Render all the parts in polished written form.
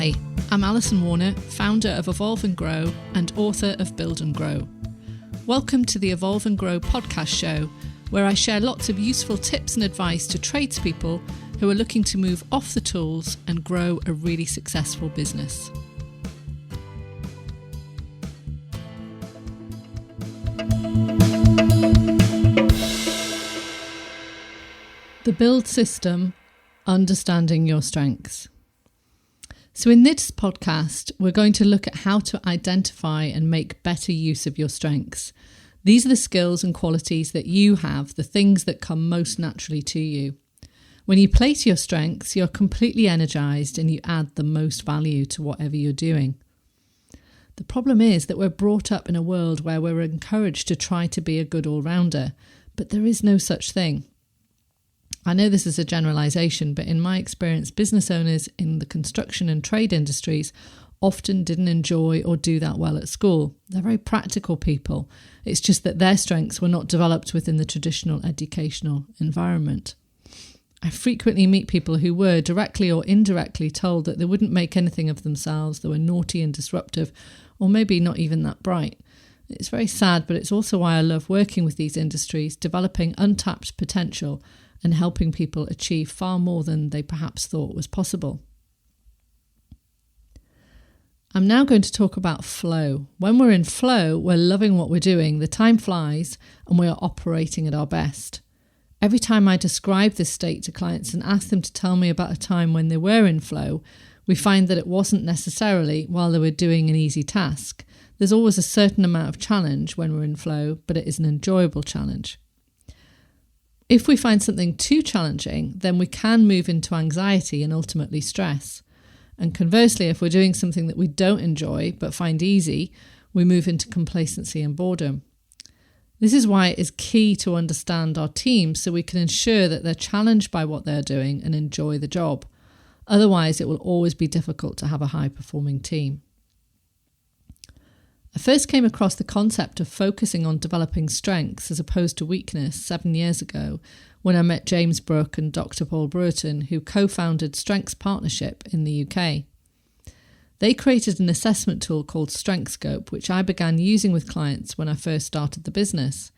Hi, I'm Alison Warner, founder of Evolve and Grow and author of Build and Grow. Welcome to the Evolve and Grow podcast show, where I share lots of useful tips and advice to tradespeople who are looking to move off the tools and grow a really successful business. The build system, understanding your strengths. So in this podcast, we're going to look at how to identify and make better use of your strengths. These are the skills and qualities that you have, the things that come most naturally to you. When you play to your strengths, you're completely energized and you add the most value to whatever you're doing. The problem is that we're brought up in a world where we're encouraged to try to be a good all-rounder, but there is no such thing. I know this is a generalisation, but in my experience, business owners in the construction and trade industries often didn't enjoy or do that well at school. They're very practical people. It's just that their strengths were not developed within the traditional educational environment. I frequently meet people who were directly or indirectly told that they wouldn't make anything of themselves, they were naughty and disruptive, or maybe not even that bright. It's very sad, but it's also why I love working with these industries, developing untapped potential and helping people achieve far more than they perhaps thought was possible. I'm now going to talk about flow. When we're in flow, we're loving what we're doing, the time flies, and we are operating at our best. Every time I describe this state to clients and ask them to tell me about a time when they were in flow, we find that it wasn't necessarily while they were doing an easy task. There's always a certain amount of challenge when we're in flow, but it is an enjoyable challenge. If we find something too challenging, then we can move into anxiety and ultimately stress. And conversely, if we're doing something that we don't enjoy but find easy, we move into complacency and boredom. This is why it is key to understand our team so we can ensure that they're challenged by what they're doing and enjoy the job. Otherwise, it will always be difficult to have a high-performing team. I first came across the concept of focusing on developing strengths as opposed to weakness 7 years ago when I met James Brooke and Dr. Paul Brereton, who co-founded Strengths Partnership in the UK. They created an assessment tool called StrengthScope, which I began using with clients when I first started the business.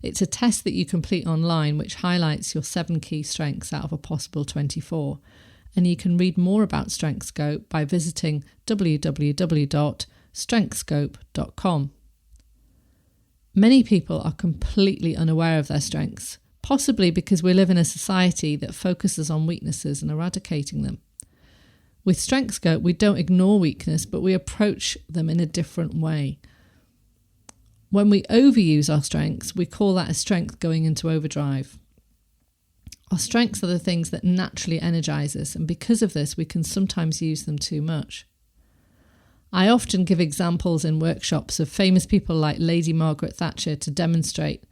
It's a test that you complete online which highlights your 7 key strengths out of a possible 24. And you can read more about StrengthScope by visiting www.strengthscope.com. Many people are completely unaware of their strengths, possibly because we live in a society that focuses on weaknesses and eradicating them. With StrengthScope, we don't ignore weakness, but we approach them in a different way. When we overuse our strengths, we call that a strength going into overdrive. Our strengths are the things that naturally energize us, and because of this, we can sometimes use them too much. I often give examples in workshops of famous people like Lady Margaret Thatcher to demonstrate.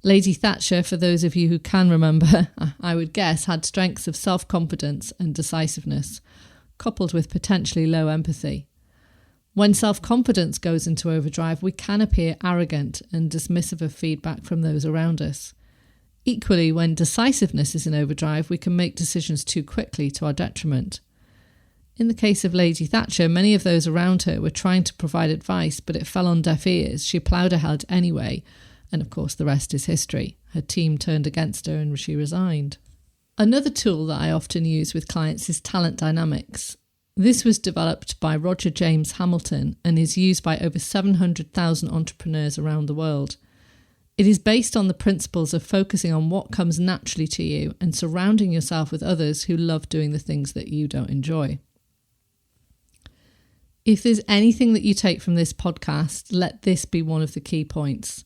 Lady Thatcher, for those of you who can remember, I would guess, had strengths of self-confidence and decisiveness, coupled with potentially low empathy. When self-confidence goes into overdrive, we can appear arrogant and dismissive of feedback from those around us. Equally, when decisiveness is in overdrive, we can make decisions too quickly to our detriment. In the case of Lady Thatcher, many of those around her were trying to provide advice, but it fell on deaf ears. She ploughed ahead anyway, and of course the rest is history. Her team turned against her and she resigned. Another tool that I often use with clients is talent dynamics. This was developed by Roger James Hamilton and is used by over 700,000 entrepreneurs around the world. It is based on the principles of focusing on what comes naturally to you and surrounding yourself with others who love doing the things that you don't enjoy. If there's anything that you take from this podcast, let this be one of the key points.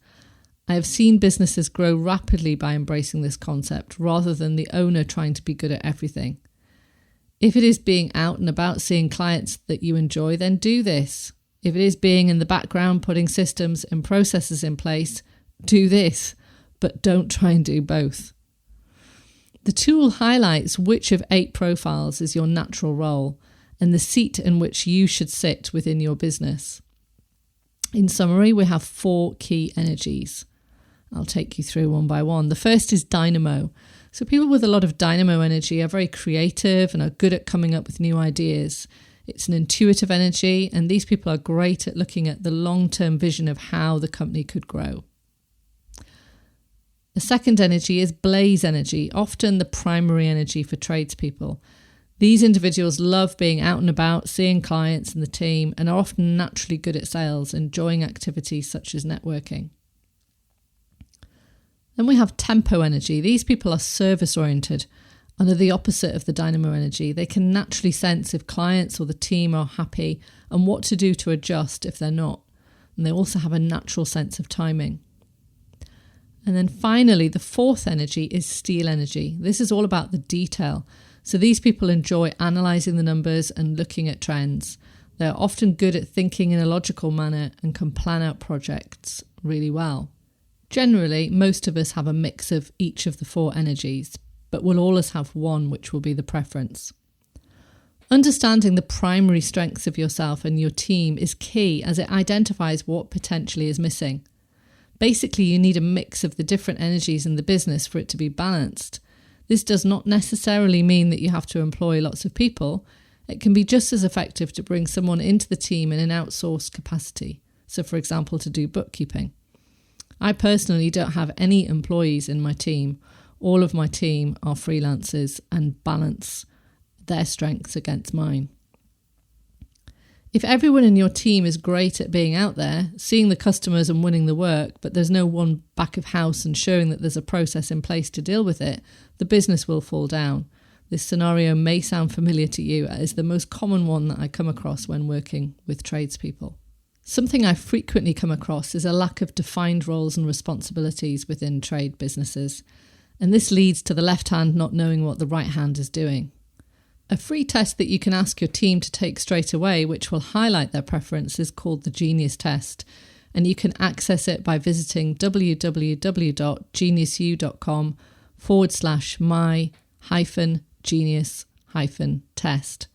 I have seen businesses grow rapidly by embracing this concept rather than the owner trying to be good at everything. If it is being out and about seeing clients that you enjoy, then do this. If it is being in the background putting systems and processes in place, do this, but don't try and do both. The tool highlights which of 8 profiles is your natural role and the seat in which you should sit within your business. In summary, we have 4 key energies. I'll take you through one by one. The first is Dynamo. So people with a lot of Dynamo energy are very creative and are good at coming up with new ideas. It's an intuitive energy, and these people are great at looking at the long-term vision of how the company could grow. The second energy is blaze energy, often the primary energy for tradespeople. These individuals love being out and about, seeing clients and the team, and are often naturally good at sales, enjoying activities such as networking. Then we have tempo energy. These people are service-oriented and are the opposite of the dynamo energy. They can naturally sense if clients or the team are happy and what to do to adjust if they're not. And they also have a natural sense of timing. And then finally, the fourth energy is steel energy. This is all about the detail. So these people enjoy analysing the numbers and looking at trends. They're often good at thinking in a logical manner and can plan out projects really well. Generally, most of us have a mix of each of the four energies, but we'll always have one which will be the preference. Understanding the primary strengths of yourself and your team is key, as it identifies what potentially is missing. Basically, you need a mix of the different energies in the business for it to be balanced. This does not necessarily mean that you have to employ lots of people. It can be just as effective to bring someone into the team in an outsourced capacity. So, for example, to do bookkeeping. I personally don't have any employees in my team. All of my team are freelancers and balance their strengths against mine. If everyone in your team is great at being out there, seeing the customers and winning the work, but there's no one back of house ensuring that there's a process in place to deal with it, the business will fall down. This scenario may sound familiar to you, as the most common one that I come across when working with tradespeople. Something I frequently come across is a lack of defined roles and responsibilities within trade businesses, and this leads to the left hand not knowing what the right hand is doing. A free test that you can ask your team to take straight away, which will highlight their preference, is called the Genius Test, and you can access it by visiting www.geniusu.com/my-genius-test.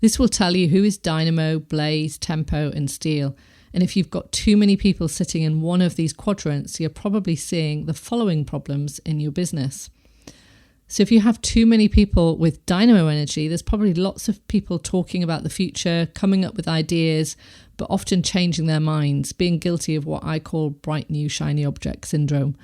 This will tell you who is dynamo, blaze, tempo and steel. And if you've got too many people sitting in one of these quadrants, you're probably seeing the following problems in your business. So if you have too many people with dynamo energy, there's probably lots of people talking about the future, coming up with ideas, but often changing their minds, being guilty of what I call bright new shiny object syndrome.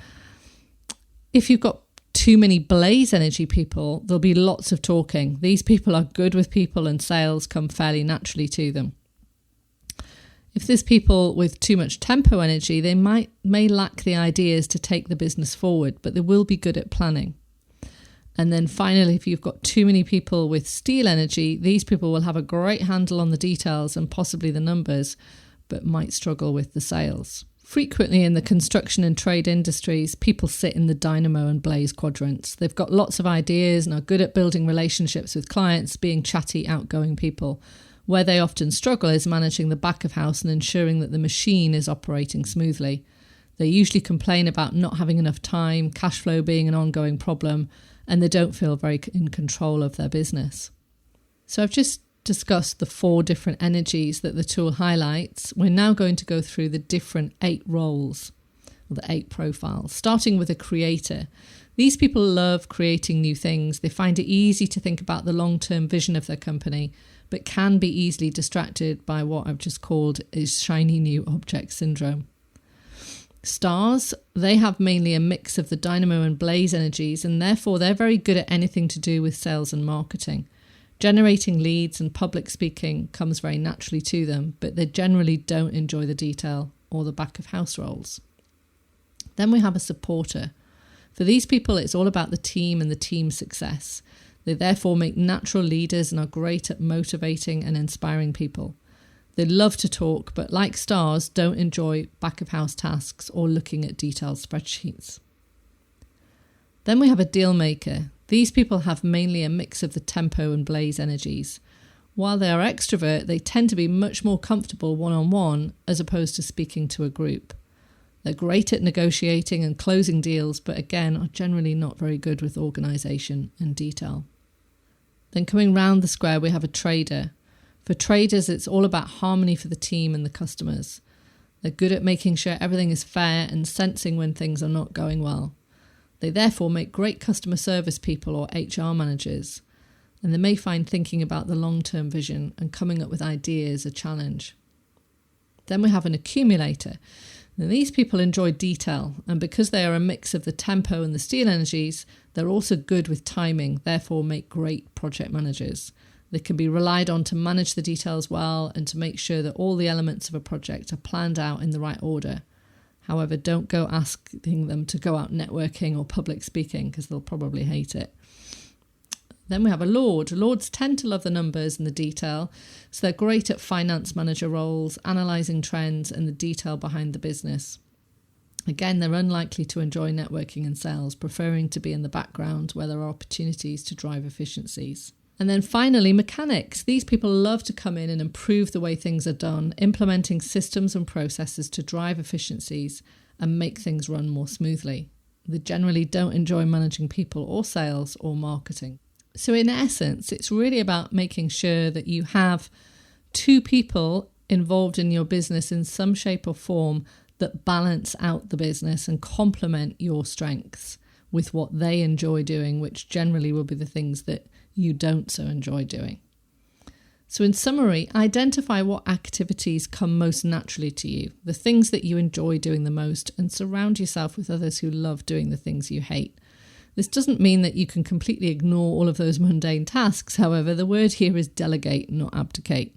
If you've got too many blaze energy people, there'll be lots of talking. These people are good with people and sales come fairly naturally to them. If there's people with too much tempo energy, they may lack the ideas to take the business forward, but they will be good at planning. And then finally, if you've got too many people with steel energy, these people will have a great handle on the details and possibly the numbers, but might struggle with the sales. Frequently in the construction and trade industries, people sit in the dynamo and blaze quadrants. They've got lots of ideas and are good at building relationships with clients, being chatty, outgoing people. Where they often struggle is managing the back of house and ensuring that the machine is operating smoothly. They usually complain about not having enough time, cash flow being an ongoing problem, and they don't feel very in control of their business. So I've just discussed the 4 different energies that the tool highlights. We're now going to go through the different 8 roles, or the 8 profiles, starting with a creator. These people love creating new things. They find it easy to think about the long-term vision of their company, but can be easily distracted by what I've just called is shiny new object syndrome. Stars, they have mainly a mix of the dynamo and blaze energies, and therefore they're very good at anything to do with sales and marketing. Generating leads and public speaking comes very naturally to them, but they generally don't enjoy the detail or the back of house roles. Then we have a supporter. For these people, it's all about the team and the team's success. They therefore make natural leaders and are great at motivating and inspiring people. They love to talk, but like stars, don't enjoy back-of-house tasks or looking at detailed spreadsheets. Then we have a Dealmaker. These people have mainly a mix of the tempo and blaze energies. While they are extrovert, they tend to be much more comfortable one-on-one as opposed to speaking to a group. They're great at negotiating and closing deals, but again are generally not very good with organisation and detail. Then coming round the square, we have a trader. For traders, it's all about harmony for the team and the customers. They're good at making sure everything is fair and sensing when things are not going well. They therefore make great customer service people or HR managers. and they may find thinking about the long-term vision and coming up with ideas a challenge. Then we have an accumulator. Now, these people enjoy detail, and because they are a mix of the tempo and the steel energies, they're also good with timing, therefore make great project managers. They can be relied on to manage the details well and to make sure that all the elements of a project are planned out in the right order. However, don't go asking them to go out networking or public speaking because they'll probably hate it. Then we have a lord. Lords tend to love the numbers and the detail, so they're great at finance manager roles, analysing trends and the detail behind the business. Again, they're unlikely to enjoy networking and sales, preferring to be in the background where there are opportunities to drive efficiencies. And then finally, mechanics. These people love to come in and improve the way things are done, implementing systems and processes to drive efficiencies and make things run more smoothly. They generally don't enjoy managing people or sales or marketing. So in essence, it's really about making sure that you have two people involved in your business in some shape or form that balance out the business and complement your strengths with what they enjoy doing, which generally will be the things that you don't so enjoy doing. So in summary, identify what activities come most naturally to you, the things that you enjoy doing the most, and surround yourself with others who love doing the things you hate. This doesn't mean that you can completely ignore all of those mundane tasks. However, the word here is delegate, not abdicate.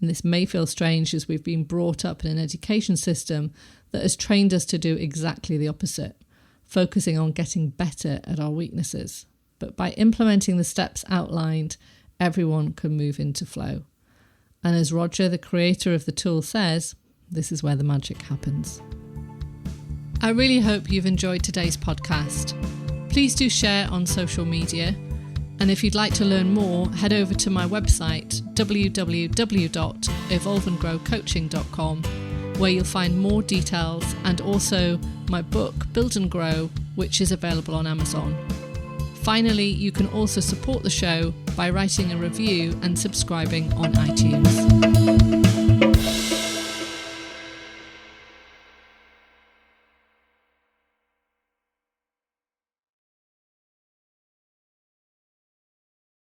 And this may feel strange as we've been brought up in an education system that has trained us to do exactly the opposite, focusing on getting better at our weaknesses. But by implementing the steps outlined, everyone can move into flow. And as Roger, the creator of the tool, says, this is where the magic happens. I really hope you've enjoyed today's podcast. Please do share on social media, and if you'd like to learn more, head over to my website www.evolveandgrowcoaching.com, where you'll find more details and also my book Build and Grow, which is available on Amazon. Finally, you can also support the show by writing a review and subscribing on iTunes.